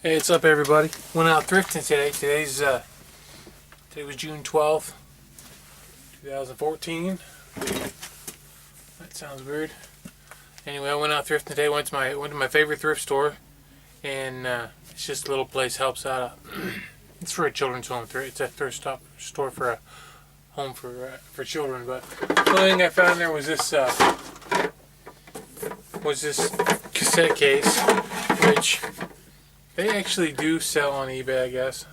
Hey, what's up, everybody? Went out thrifting today. Today was June 12th, 2014. That sounds weird. Anyway, I went out thrifting today. Went to my favorite thrift store, and it's just a little place. Helps out. It's for a children's home. It's a thrift store for a home for children. But the only thing I found there was this cassette case, which they actually do sell on eBay, I guess.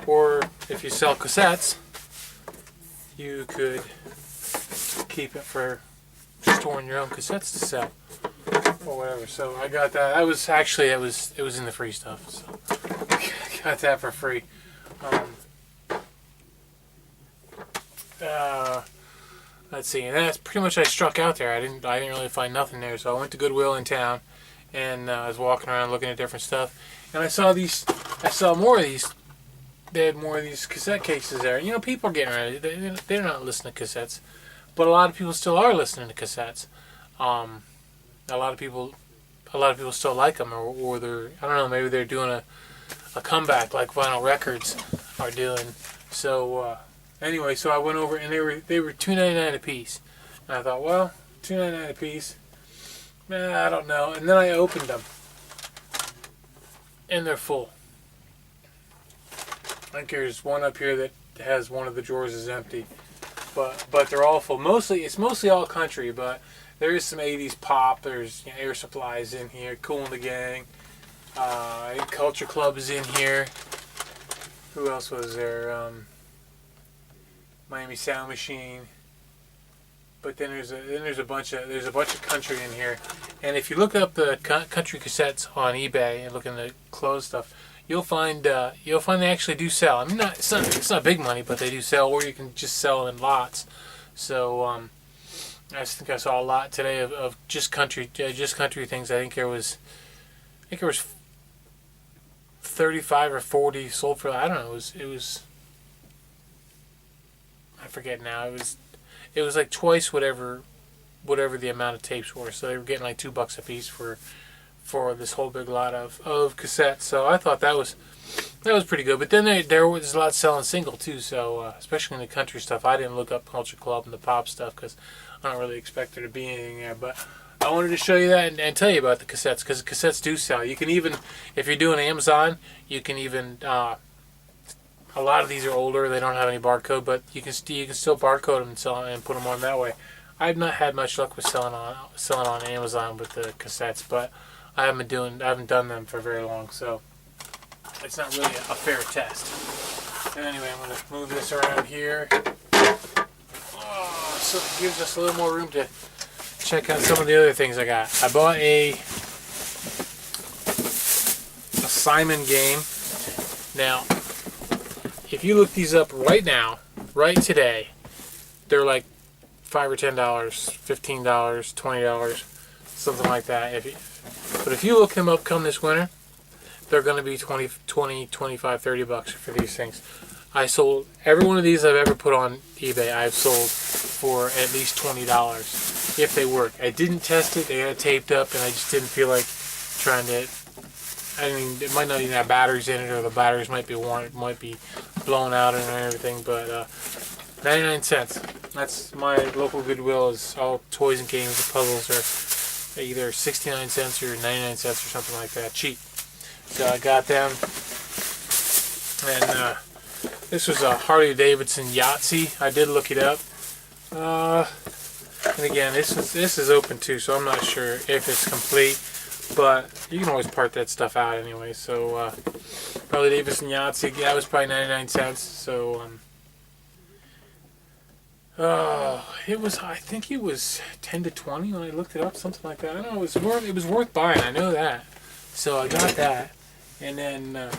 Or if you sell cassettes, you could keep it for storing your own cassettes to sell or whatever. So I got that. It was in the free stuff, so I got that for free. Let's see, and that's pretty much I struck out there. I didn't really find nothing there, so I went to Goodwill in town. And I was walking around looking at different stuff, and I saw more of these. They had more of these cassette cases there. You know, people are getting ready. They're not listening to cassettes, but a lot of people still are listening to cassettes. A lot of people still like them, or they're, I don't know, maybe they're doing a comeback like vinyl records are doing. So anyway, so I went over, and they were $2.99 a piece, and I thought, well, $2.99 a piece. I don't know. And then I opened them, and they're full. I think there's one up here that has one of the drawers is empty, but they're all full. It's mostly all country, but there is some 80s pop. There's Air Supply's in here, Kool and the Gang. Culture Club is in here. Who else was there? Miami Sound Machine. But then there's a bunch of country in here, and if you look up the country cassettes on eBay and look in the clothes stuff, you'll find they actually do sell. I mean, it's not big money, but they do sell, or you can just sell in lots. So I think I saw a lot today of just country things. I think there was 35 or 40 sold for, I don't know. It was I forget now. It was like twice whatever the amount of tapes were. So they were getting like $2 a piece for this whole big lot of cassettes. So I thought that was pretty good. But then there was a lot selling single too. So especially in the country stuff, I didn't look up Culture Club and the pop stuff because I don't really expect there to be anything there. But I wanted to show you that and tell you about the cassettes, because the cassettes do sell. You can even, if you're doing Amazon, you can even. A lot of these are older; they don't have any barcode, but you can still barcode them and sell them and put them on that way. I've not had much luck with selling on Amazon with the cassettes, but I haven't done them for very long, so it's not really a fair test. And anyway, I'm going to move this around here, so it gives us a little more room to check out some of the other things I got. I bought a Simon game. Now, if you look these up right now, right today, they're like $5 or $10, $15, $20, something like that. But if you look them up come this winter, they're going to be $20, $25, $30 for these things. I sold every one of these I've ever put on eBay. I've sold for at least $20 if they work. I didn't test it. They had it taped up, and I just didn't feel like trying to. I mean, it might not even have batteries in it, or the batteries might be worn, might be blown out and everything. But 99 cents. That's my local Goodwill. Is all toys and games and puzzles are either 69 cents or 99 cents or something like that. Cheap. So I got them, and this was a Harley Davidson Yahtzee. I did look it up, and again, this is open too, so I'm not sure if it's complete. But you can always part that stuff out anyway. So Harley Davidson Yahtzee, that was probably 99 cents. So it was. I think it was 10 to 20 when I looked it up, something like that. I don't know. It was worth buying. I know that. So I got that, and then I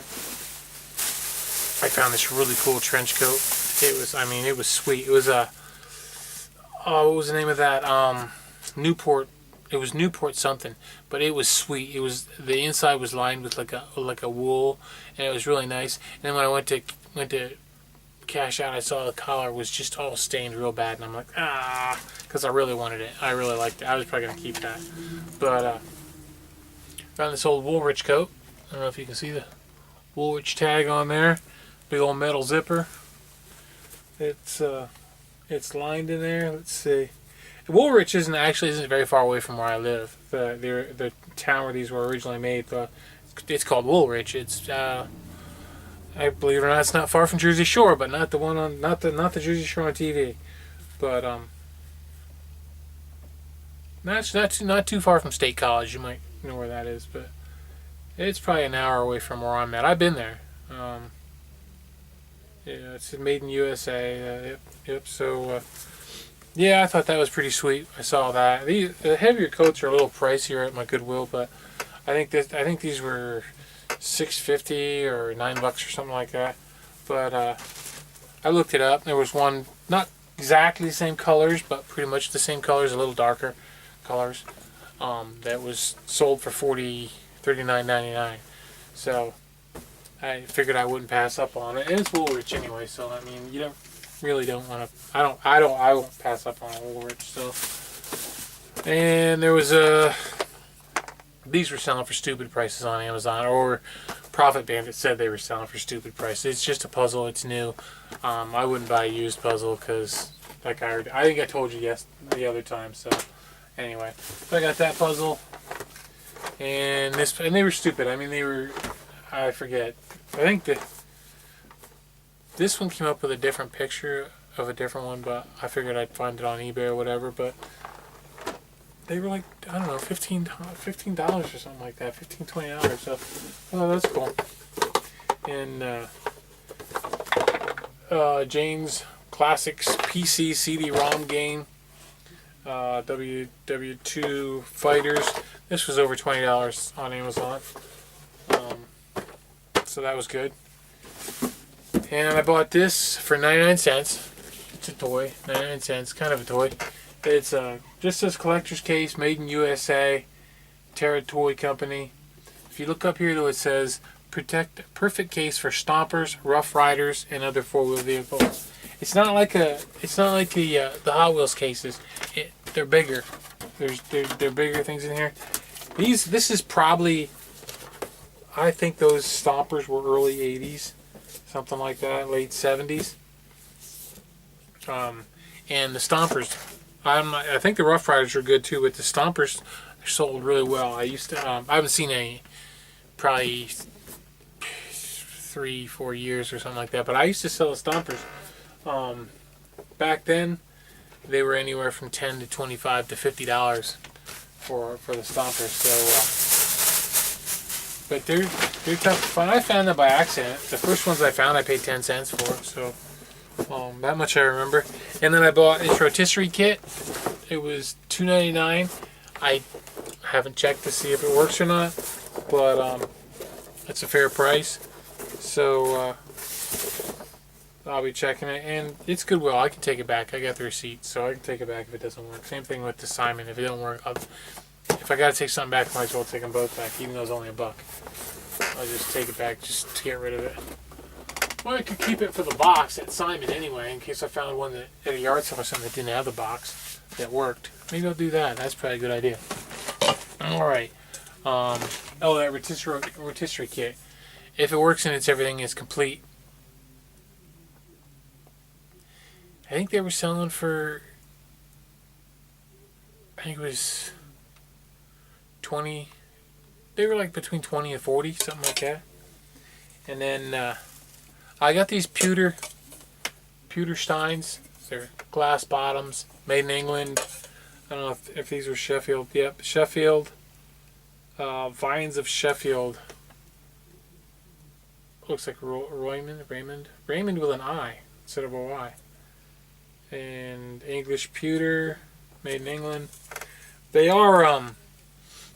found this really cool trench coat. It was sweet. It was what was the name of that? Newport. It was Newport something, but it was sweet. It was, the inside was lined with like a wool, and it was really nice. And then when I went to cash out, I saw the collar was just all stained real bad, and I'm like, because I really wanted it. I really liked it. I was probably gonna keep that, but Found this old Woolrich coat. I don't know if you can see the Woolrich tag on there. Big old metal zipper. It's lined in there. Let's see. Woolrich isn't very far away from where I live. The town where these were originally made. It's called Woolrich. It's I believe it or not, it's not far from Jersey Shore, but not the Jersey Shore on TV. But not too far from State College. You might know where that is, but it's probably an hour away from where I'm at. I've been there. Yeah, it's made in USA. Yep. So, yeah, I thought that was pretty sweet. I saw that. The heavier coats are a little pricier at my Goodwill, but I think these were $6.50 or $9 or something like that. But I looked it up. There was one, not exactly the same colors, but pretty much the same colors, a little darker colors. That was sold for $39.99. So I figured I wouldn't pass up on it, and it's Woolrich anyway. So I mean, you don't want to. I won't pass up on Woolrich. So, and there was these were selling for stupid prices on Amazon, or Profit Bandit said they were selling for stupid prices. It's just a puzzle. It's new. I wouldn't buy a used puzzle because, like I think I told you the other time. So anyway, so I got that puzzle, and they were stupid. I mean, I forget. I think this one came up with a different picture of a different one, but I figured I'd find it on eBay or whatever. But they were like, I don't know, $15 or something like that, $20. So, oh, that's cool. And Jane's Classics PC CD-ROM game, WW2 Fighters. This was over $20 on Amazon. So that was good. And I bought this for 99 cents. It's a toy, 99 cents, kind of a toy. It's just this collector's case, made in USA, Terra Toy Company. If you look up here, though, it says perfect case for stompers, rough riders, and other four-wheel vehicles. It's not like the Hot Wheels cases. They're bigger. They're bigger things in here. This is probably, I think those stompers were early 80s, something like that, late 70s. And the stompers, I think the Rough Riders are good too, but the stompers sold really well. I haven't seen any, probably 3-4 years or something like that, but I used to sell the stompers. Back then, they were anywhere from $10 to $25 to $50 for the stompers. So, but they're tough to find. I found them by accident. The first ones I found, I paid 10 cents for. So that much I remember. And then I bought this rotisserie kit. It was $2.99. I haven't checked to see if it works or not, but it's a fair price. So I'll be checking it, and it's Goodwill. I can take it back. I got the receipt, so I can take it back if it doesn't work. Same thing with the Simon. If it don't work, if I gotta take something back, I might as well take them both back, even though it's only $1. I'll just take it back just to get rid of it. Well, I could keep it for the box at Simon anyway, in case I found one at a yard sale or something that didn't have the box that worked. Maybe I'll do that. That's probably a good idea. All right. That rotisserie kit. If it works and everything is complete, I think they were selling for, I think it was 20. They were like between 20 and 40, something like that. And then I got these pewter steins. They're glass bottoms, made in England. I don't know if these were Sheffield. Yep, Sheffield. Vines of Sheffield. Looks like Raymond with an I instead of a Y. And English pewter, made in England. They are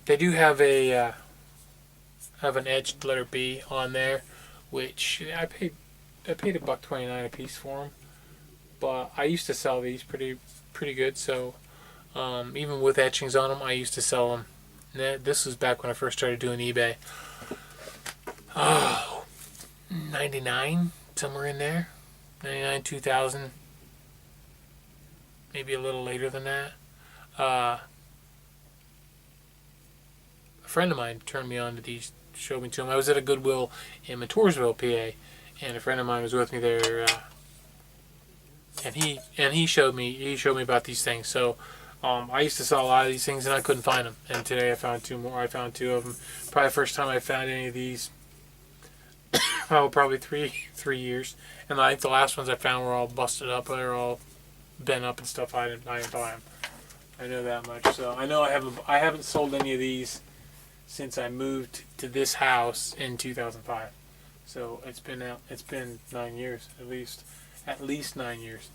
they do have an edged letter B on there, which I paid $1.29 a piece for them. But I used to sell these pretty good. So even with etchings on them, I used to sell them. This was back when I first started doing eBay. Oh, 99, somewhere in there. 99, 2000. Maybe a little later than that. friend of mine turned me on to these, showed me to them. I was at a Goodwill in Montoursville, PA, and a friend of mine was with me there, and he showed me about these things. So I used to sell a lot of these things and I couldn't find them. And today I found two more. I found two of them. Probably the first time I found any of these. Probably three years. And I think the last ones I found were all busted up. They're all bent up and stuff. I didn't buy them. I know that much. So I know I haven't sold any of these since I moved to this house in 2005. So it's been 9 years at least 9 years.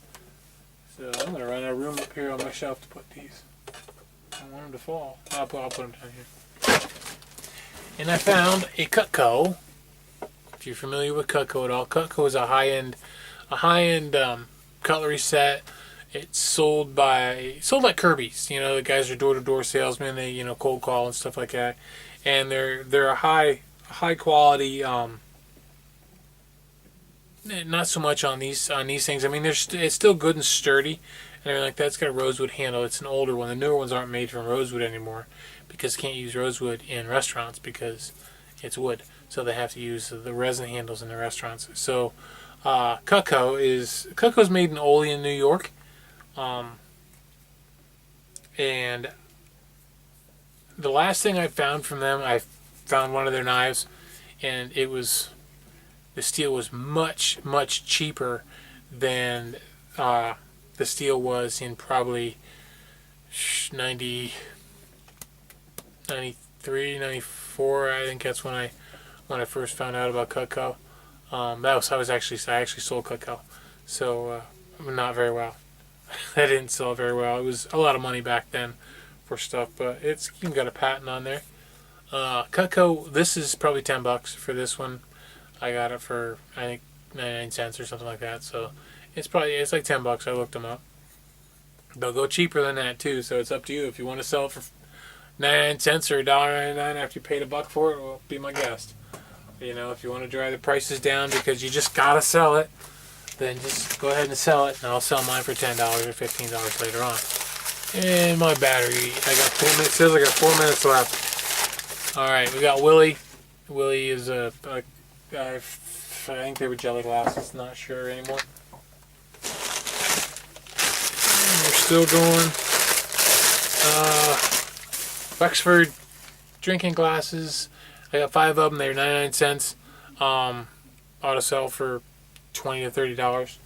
So I'm gonna run out of room up here on my shelf to put these. I don't want them to fall. I'll put them down here. And I found a Cutco. If you're familiar with Cutco at all, Cutco is a high-end cutlery set. It's sold like Kirby's. You know, the guys are door-to-door salesmen. They cold call and stuff like that. And they're a high quality. Not so much on these things. I mean, it's still good and sturdy and everything like that. It's got a rosewood handle. It's an older one. The newer ones aren't made from rosewood anymore because you can't use rosewood in restaurants because it's wood. So they have to use the resin handles in the restaurants. So Cutco's made in Olean, New York. And the last thing I found from them, I found one of their knives, and the steel was much, much cheaper than the steel was in probably 93, 94. I think that's when I first found out about Cutco. I actually sold Cutco, so not very well. I didn't sell it very well. It was a lot of money back then for stuff, but it's even got a patent on there. Cutco. This is probably $10 for this one. I got it for I think 99 cents or something like that. So it's like $10. I looked them up. They'll go cheaper than that too. So it's up to you if you want to sell it for 99 cents or $1.99 after you paid $1 for it. Well, be my guest. If you want to drive the prices down because you just gotta sell it, then just go ahead and sell it, and I'll sell mine for $10 or $15 later on. And my battery, I got 4 minutes. It says I got 4 minutes left. All right, we got Willie. Willie is I think they were jelly glasses. Not sure anymore. And we're still going. Wexford drinking glasses. I got 5 of them. They're 99 cents. Ought to sell for $20 to $30.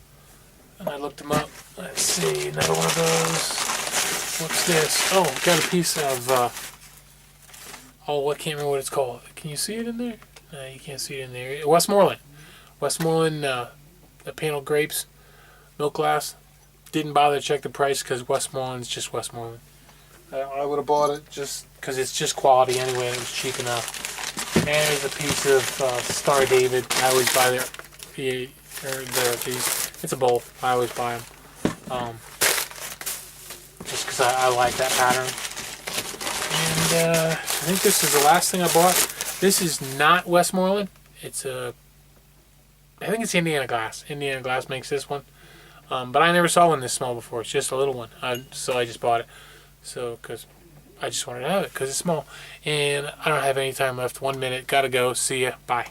And I looked them up. Let's see, another one of those. What's this? Oh, got a piece of. I can't remember what it's called. Can you see it in there? No, you can't see it in there. Westmoreland, the panel grapes, milk glass. Didn't bother to check the price because Westmoreland's just Westmoreland. I would have bought it just because it's just quality anyway, and it was cheap enough. And there's a piece of Star David. I always buy these. It's a bowl. I always buy them. Just because I like that pattern. And I think this is the last thing I bought. This is not Westmoreland. I think it's Indiana Glass. Indiana Glass makes this one. But I never saw one this small before. It's just a little one. So I just bought it. Because I just wanted to have it because it's small. And I don't have any time left. 1 minute. Gotta go. See ya. Bye.